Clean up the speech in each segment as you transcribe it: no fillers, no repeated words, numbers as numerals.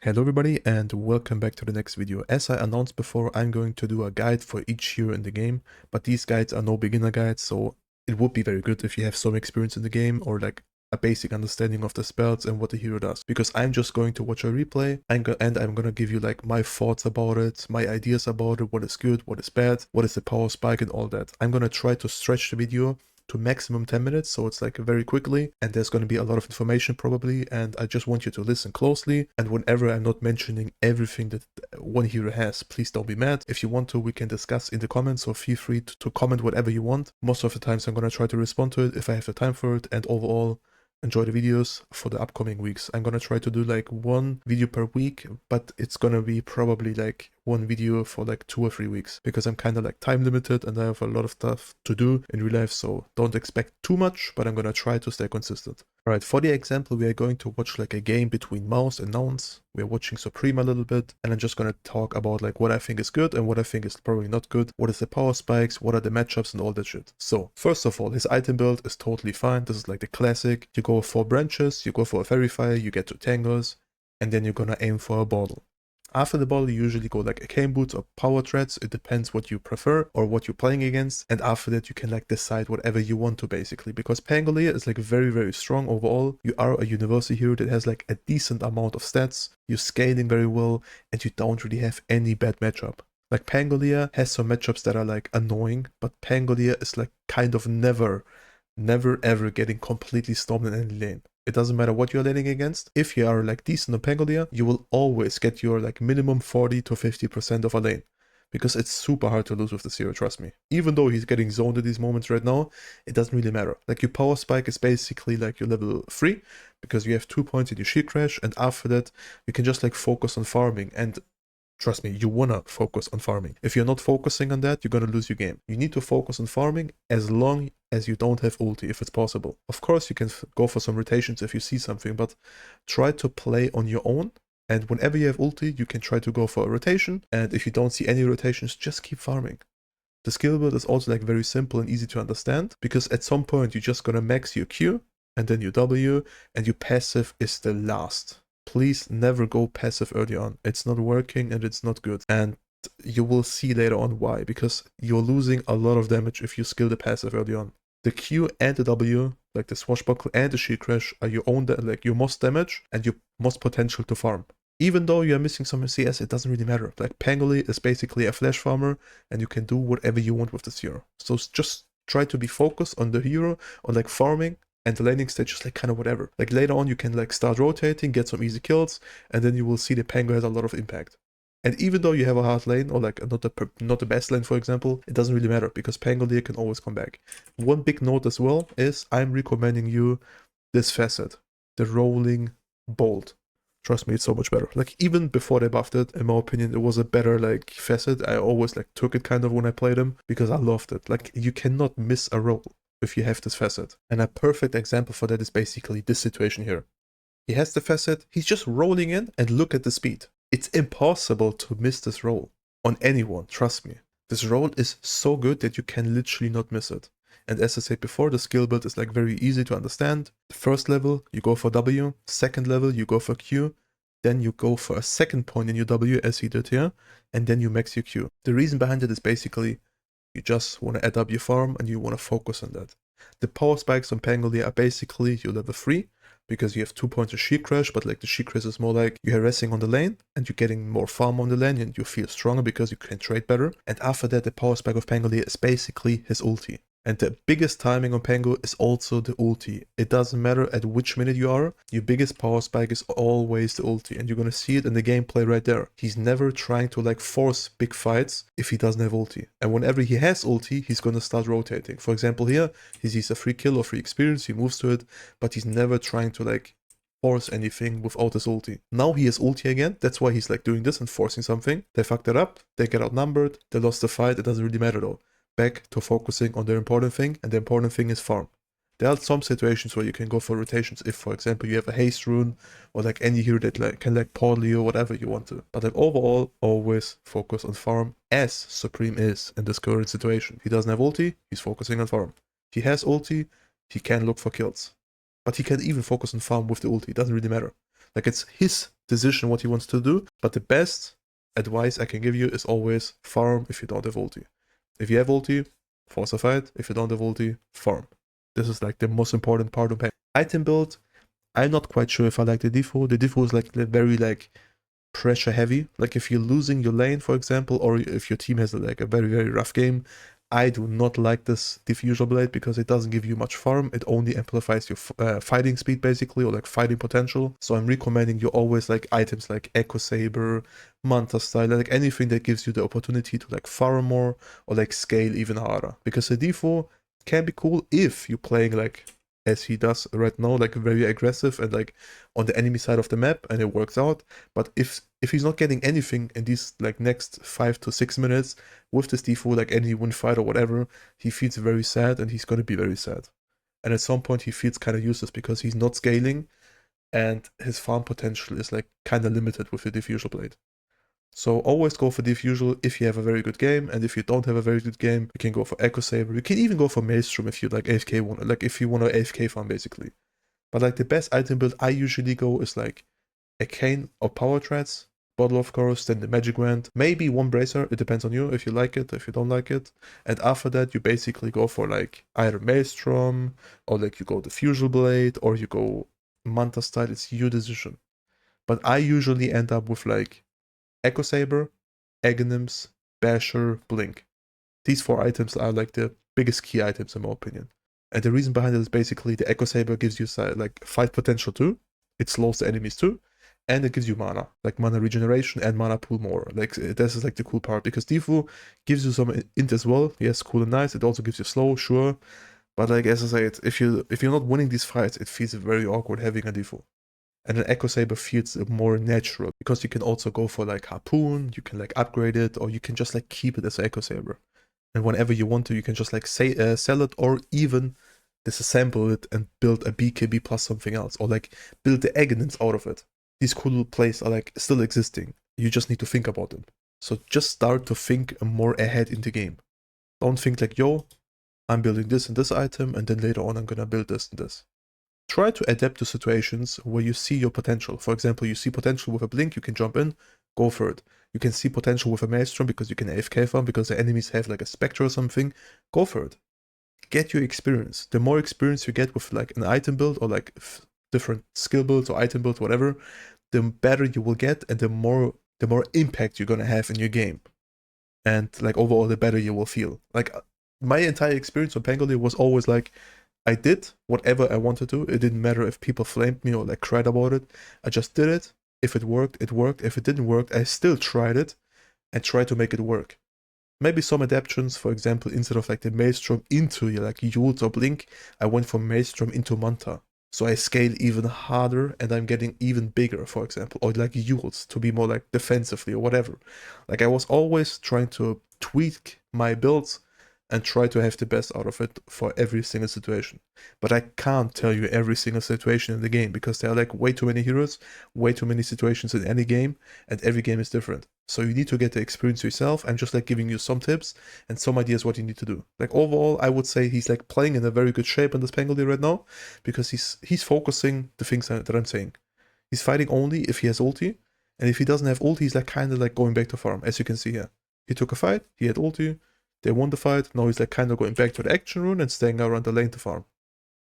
Hello everybody and welcome back to the next video. As I announced before, I'm going to do a guide for each hero in the game, but these guides are no beginner guides, so it would be very good if you have some experience in the game or like a basic understanding of the spells and what the hero does. Because I'm just going to watch a replay and I'm gonna give you like my thoughts about it, my ideas about it, what is good, what is bad, what is the power spike and all that. I'm gonna try to stretch the video to maximum 10 minutes, so it's like very quickly, and there's going to be a lot of information probably, and I just want you to listen closely. And whenever I'm not mentioning everything that one hero has, please don't be mad. If you want to, we can discuss in the comments, so feel free to comment whatever you want. Most of the times I'm going to try to respond to it if I have the time for it, and overall enjoy the videos for the upcoming weeks. I'm gonna try to do like one video per week, but it's gonna be probably like one video for like 2 or 3 weeks, because I'm kind of like time limited and I have a lot of stuff to do in real life, so don't expect too much, but I'm gonna try to stay consistent. Alright, for the example, we are going to watch like a game between Mouse and Nouns. We're watching Supreme a little bit, and I'm just gonna talk about like what I think is good and what I think is probably not good, what is the power spikes, what are the matchups and all that shit. So, first of all, his item build is totally fine. This is like the classic. You go for branches, you go for a fairy fire, you get to tangles, and then you're gonna aim for a bottle. After the bottle, you usually go like arcane boots or power threads. It depends what you prefer or what you're playing against. And after that, you can like decide whatever you want to, basically, because Pangolier is like very, very strong overall. You are a university hero that has like a decent amount of stats. You're scaling very well and you don't really have any bad matchup. Like Pangolier has some matchups that are like annoying, but Pangolier is like kind of never ever getting completely stormed in any lane. It doesn't matter what you're laning against. If you are like decent on Pangolier, you will always get your like minimum 40 to 50% of a lane, because it's super hard to lose with the hero, trust me. Even though he's getting zoned at these moments right now, it doesn't really matter. Like your power spike is basically like your level 3, because you have 2 points in your shield crash, and after that you can just like focus on farming. And trust me, you wanna focus on farming. If you're not focusing on that, you're gonna lose your game. You need to focus on farming as long as you don't have ulti, if it's possible. Of course, you can go for some rotations if you see something, but try to play on your own. And whenever you have ulti, you can try to go for a rotation. And if you don't see any rotations, just keep farming. The skill build is also like very simple and easy to understand, because at some point you're just gonna max your Q and then your W, and your passive is the last. Please never go passive early on. It's not working and it's not good. And you will see later on why, because you're losing a lot of damage if you skill the passive early on. The Q and the W, like the swashbuckle and the shield crash, are your own, like your most damage and your most potential to farm. Even though you are missing some CS, it doesn't really matter. Like Pangolier is basically a flash farmer, and you can do whatever you want with this hero. So just try to be focused on the hero, on like farming, and the laning stage is like kind of whatever. Like later on you can like start rotating, get some easy kills, and then you will see the Pango has a lot of impact. And even though you have a hard lane, or like not the best lane, for example, it doesn't really matter, because Pangolier can always come back. One big note as well is I'm recommending you this facet, the rolling bolt. Trust me, it's so much better. Like even before they buffed it, in my opinion, it was a better like facet. I always like took it kind of when I played him, because I loved it. Like you cannot miss a roll if you have this facet. And a perfect example for that is basically this situation here. He has the facet, he's just rolling in, and look at the speed. It's impossible to miss this roll on anyone, trust me. This roll is so good that you can literally not miss it. And as I said before, the skill build is like very easy to understand. The first level, you go for W. Second level, you go for Q. Then you go for a second point in your W, as he did here. And then you max your Q. The reason behind it is basically you just want to add up your farm and you want to focus on that. The power spikes on Pangolier are basically your level 3, because you have 2 points of shield crash, but like the shield crash is more like you're harassing on the lane and you're getting more farm on the lane and you feel stronger because you can trade better. And after that, the power spike of Pangolier is basically his ulti. And the biggest timing on Pango is also the ulti. It doesn't matter at which minute you are, your biggest power spike is always the ulti. And you're gonna see it in the gameplay right there. He's never trying to like force big fights if he doesn't have ulti. And whenever he has ulti, he's gonna start rotating. For example here, he sees a free kill or free experience, he moves to it, but he's never trying to like force anything without his ulti. Now he has ulti again, that's why he's like doing this and forcing something. They fucked it up, they get outnumbered, they lost the fight, it doesn't really matter though. Back to focusing on the important thing, and the important thing is farm. There are some situations where you can go for rotations if, for example, you have a haste rune, or like any hero that like can like Pangolier or whatever you want to. But like overall, always focus on farm, as Supreme is in this current situation. He doesn't have ulti, he's focusing on farm. He has ulti, he can look for kills. But he can even focus on farm with the ulti, it doesn't really matter. Like it's his decision what he wants to do, but the best advice I can give you is always farm if you don't have ulti. If you have ulti, force a fight. If you don't have ulti, farm. This is like the most important part of item build. I'm not quite sure if I like the default. The default is like very like pressure heavy. Like if you're losing your lane, for example, or if your team has like a very, very rough game, I do not like this diffuser blade because it doesn't give you much farm. It only amplifies your fighting speed basically, or like fighting potential. So I'm recommending you always like items like Echo Saber, Manta Style, like anything that gives you the opportunity to like farm more or like scale even harder. Because the default can be cool if you're playing like as he does right now, like very aggressive and like on the enemy side of the map, and it works out. But if he's not getting anything in these like next 5 to 6 minutes with this default, like any win fight or whatever, he feels very sad, and he's gonna be very sad. And at some point he feels kind of useless because he's not scaling, and his farm potential is like kind of limited with the diffuser blade. So always go for diffusal if you have a very good game, and if you don't have a very good game, you can go for Echo Saber. You can even go for Maelstrom if you like AFK one, like if you want to AFK farm basically. But like the best item build I usually go is like a Cane or Power Threads, Bottle of course, then the Magic Wand, maybe one Bracer, it depends on you if you like it, if you don't like it. And after that you basically go for like either Maelstrom, or like you go Diffusal Blade, or you go Manta Style, it's your decision. But I usually end up with like Echo Saber, Aghanims, Basher, Blink. These 4 items are like the biggest key items in my opinion. And the reason behind it is basically the Echo Saber gives you like fight potential too, it slows the enemies too, and it gives you mana, like mana regeneration and mana pool more. Like this is like the cool part, because Defu gives you some int as well. Yes, cool and nice. It also gives you slow, sure. But like as I said, if you're not winning these fights, it feels very awkward having a Defu. And an Echo Saber feels more natural, because you can also go for like Harpoon, you can like upgrade it, or you can just like keep it as Echo Saber. And whenever you want to, you can just like sell it, or even disassemble it and build a BKB plus something else, or like build the Aghanims out of it. These cool plays are like still existing. You just need to think about them. So just start to think more ahead in the game. Don't think like, yo, I'm building this and this item, and then later on I'm gonna build this and this. Try to adapt to situations where you see your potential. For example, you see potential with a Blink, you can jump in, go for it. You can see potential with a Maelstrom because you can AFK farm, because the enemies have like a Spectre or something, go for it. Get your experience. The more experience you get with like an item build, or like different skill builds or item builds, whatever, the better you will get, and the more impact you're gonna have in your game. And like overall, the better you will feel. Like my entire experience on Pangolier was always like, I did whatever I wanted to. It didn't matter if people flamed me or like cried about it. I just did it. If it worked, it worked. If it didn't work, I still tried it and tried to make it work. Maybe some adaptations, for example, instead of like the Maelstrom into like Yult or Blink, I went from Maelstrom into Manta. So I scale even harder and I'm getting even bigger, for example, or like Yult to be more like defensively or whatever. Like I was always trying to tweak my builds and try to have the best out of it for every single situation. But I can't tell you every single situation in the game, because there are like way too many heroes, way too many situations in any game, and every game is different. So you need to get the experience yourself. I'm just like giving you some tips and some ideas what you need to do. Like overall, I would say he's like playing in a very good shape in this Pangolier right now, because he's focusing the things that I'm saying. He's fighting only if he has ulti, and if he doesn't have ulti, he's like kind of like going back to farm, as you can see here. He took a fight, he had ulti, they won the fight, now he's like kind of going back to the action rune and staying around the lane to farm.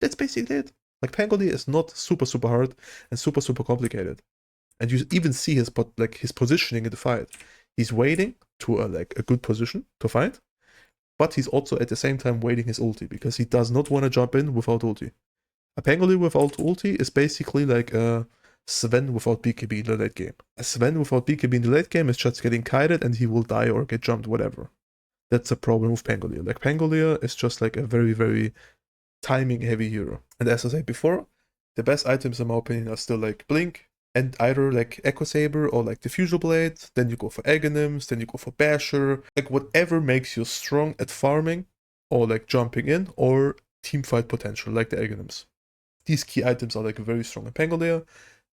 That's basically it. Like Pangolier is not super hard and super complicated. And you even see his positioning in the fight. He's waiting to like a good position to fight, but he's also at the same time waiting his ulti, because he does not want to jump in without ulti. A Pangolier without ulti is basically like a Sven without BKB in the late game. A Sven without BKB in the late game is just getting kited and he will die or get jumped, whatever. That's a problem with Pangolier. Like Pangolier is just like a very timing heavy hero. And as I said before, the best items in my opinion are still like Blink, and either like Echo Saber or like Diffusal Blade. Then you go for Aghanims, then you go for Basher. Like whatever makes you strong at farming, or like jumping in, or teamfight potential, like the Aghanims. These key items are like very strong in Pangolier,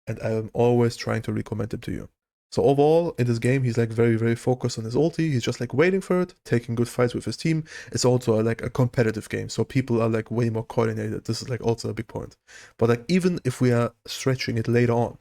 and I am always trying to recommend them to you. So overall, in this game, he's like very focused on his ulti. He's just like waiting for it, taking good fights with his team. It's also like a competitive game, so people are like way more coordinated. This is like also a big point. But like even if we are stretching it later on,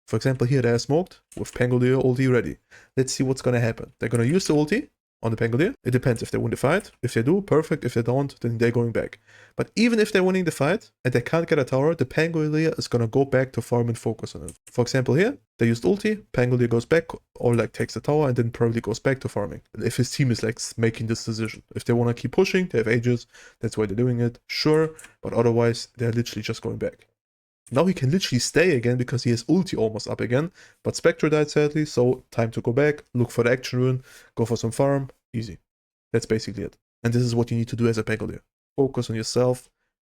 For example, here they are smoked with Pangolier ulti ready. Let's see what's gonna happen. They're gonna use the ulti on the Pangolier. It depends if they win the fight. If they do, perfect. If they don't, then they're going back. But even if they're winning the fight and they can't get a tower, the Pangolier is gonna go back to farm and focus on it. For example, here, they used ulti, Pangolier goes back or like takes the tower and then probably goes back to farming. If his team is like making this decision. If they wanna keep pushing, they have ages, that's why they're doing it, sure. But otherwise, they're literally just going back. Now he can literally stay again because he has ulti almost up again. But Spectre died sadly, so time to go back, look for the action rune, go for some farm, easy. That's basically it. And this is what you need to do as a Pangolier. Focus on yourself,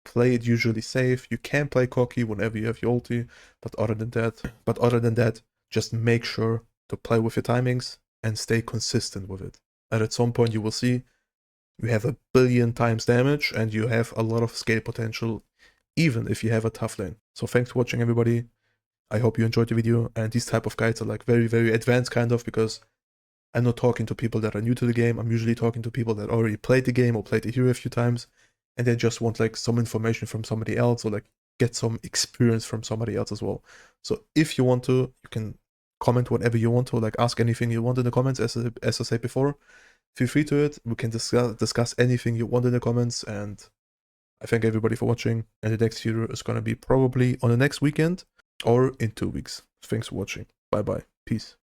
play it usually safe. You can play cocky whenever you have your ulti, but other than that, just make sure to play with your timings and stay consistent with it. And at some point you will see you have 1 billion times damage and you have a lot of scale potential even if you have a tough lane. So thanks for watching, everybody. I hope you enjoyed the video, and these type of guides are like very, very advanced kind of, because I'm not talking to people that are new to the game. I'm usually talking to people that already played the game or played the hero a few times, and they just want like some information from somebody else or like get some experience from somebody else as well. So if you want to, you can comment whatever you want to, like ask anything you want in the comments, as I said before. Feel free to it. We can discuss anything you want in the comments, and I thank everybody for watching, and the next video is going to be probably on the next weekend or in 2 weeks. Thanks for watching. Bye bye. Peace.